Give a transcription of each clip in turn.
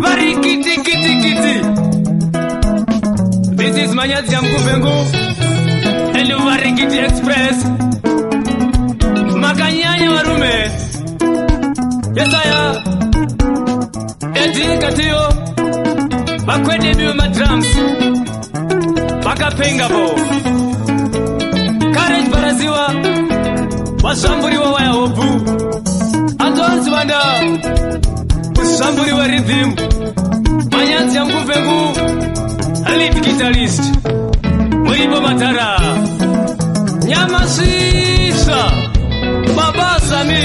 Varikiti kiti kiti. This is Manyazi Mkuvengu and Varikiti Express. Makanyanya warume. Yesaya. Eti katio. Bakwede biwe madrums. Bakapenga bo. Courage baraziwa. Wasamburi wa waya hopu. Antonzi wanda. Wasamburi wa rhythm. Manyazi Mkuvengu. Lead guitarist Mwibo Matara Nyamasisa Baba Sami.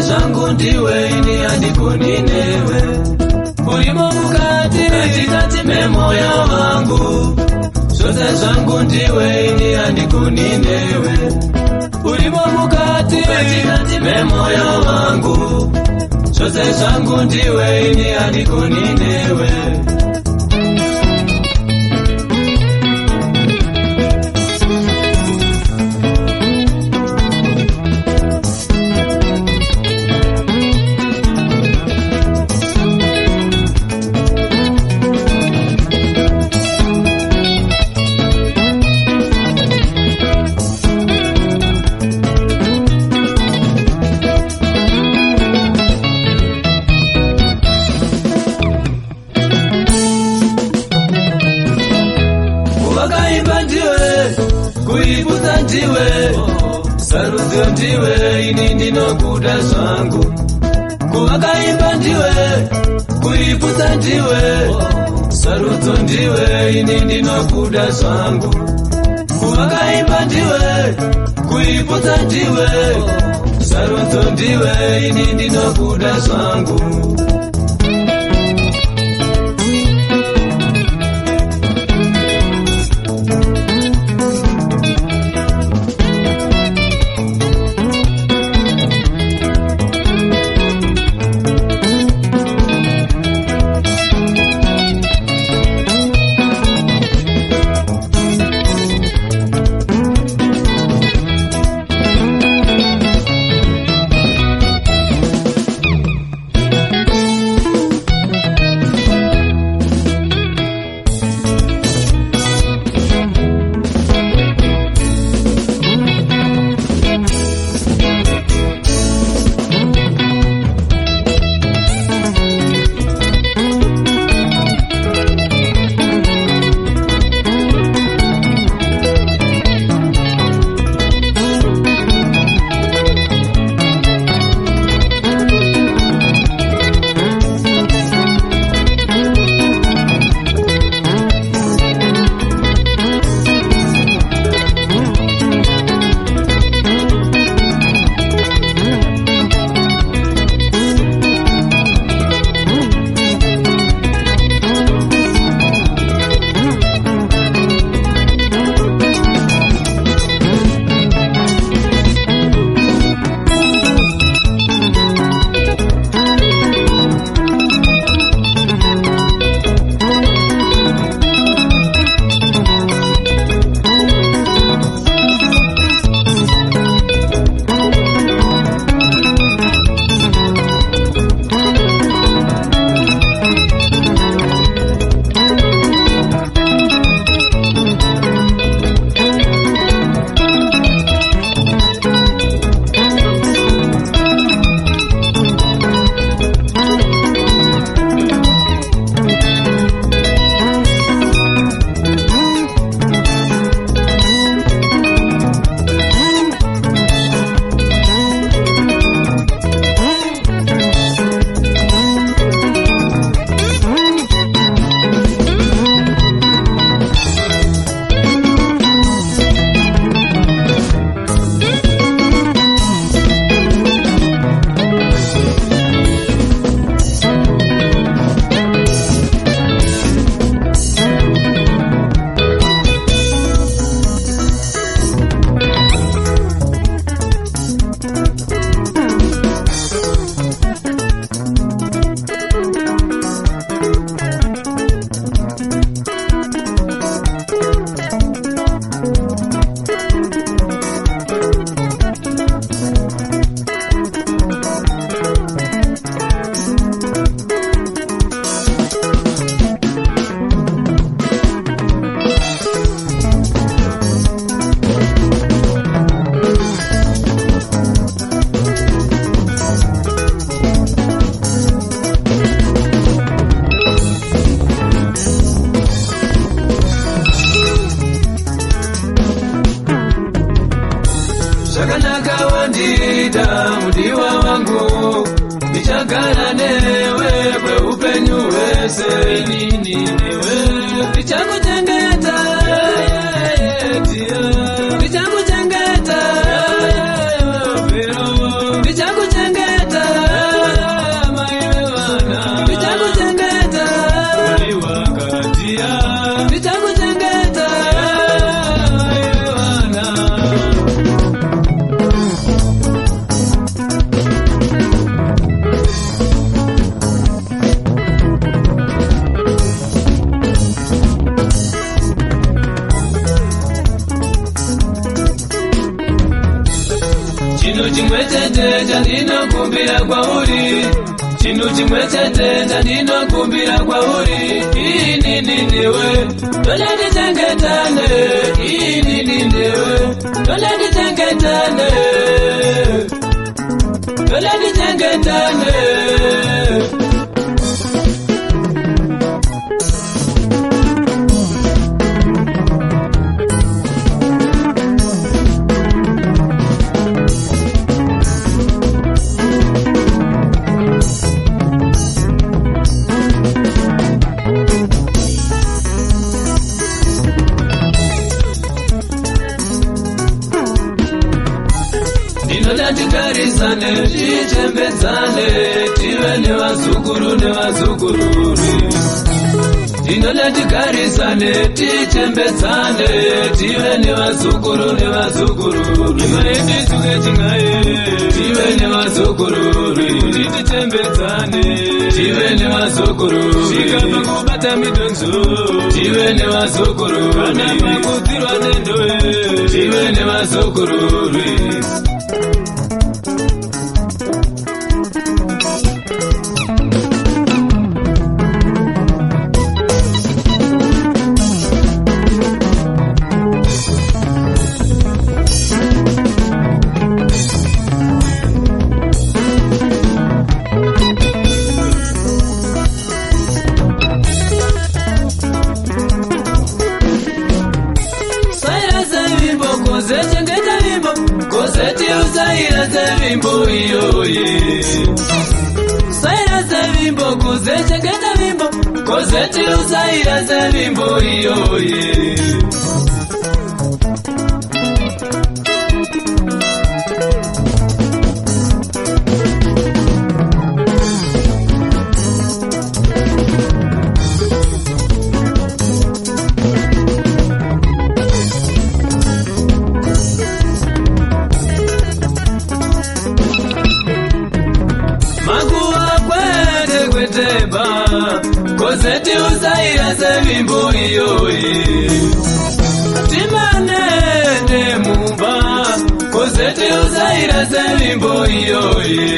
Zangu ndiwe ini andiko ninewe Ulimo mkati katikati memoyo wangu Sote zangu ndiwe ini andiko ninewe Ulimo mkati katikati memoyo wangu Sote zangu ndiwe ini andiko ninewe Kuibuza ndiwe, saruzo ndiwe, ini ndino kuda zangu. Kuwakaimba ndiwe, kuibuza ndiwe, saruzo ndiwe, ini ndino kuda zangu. Kuwakaimba ndiwe, kuibuza ndiwe, saruzo ndiwe, ini ndino kuda zangu. Ndikupenda mudiwa wangu, ndichagara newe kweupenyu wese. Inini newe ndichakuchengeta, ndichakuchengeta, ndichakuchengeta, ndichakuchengeta, ndichakuchengeta. Chino chimwe chete chandinokumbira kwauri, chino chimwe chete chandinokumbira kwauri. Inini newe tole ndichengetane, inini newe tole ndichengetane, tole ndichengetane. Tikarizane, tichembedzane, tive nevazukuru nevazukururi. Ndinoda tikarizane, tichembedzane, tive nevazukuru nevazukururi. Imaindi tuke chingaye, tive nevazukururi. Tichembedzane, tive nevazukururi. Chikamba kubata midonzo, tive nevazukururi. Kana pakutirwa nendoe, tive nevazukururi. Kozeti uzaira zevimbo iyoye, saira zevimbo kuzechengeta vimbo. Kozeti uzaira zevimbo iyoye. Kozeti uzaira zevimbo iyoye. Timane nemumba, kozeti uzaira zevimbo iyoye.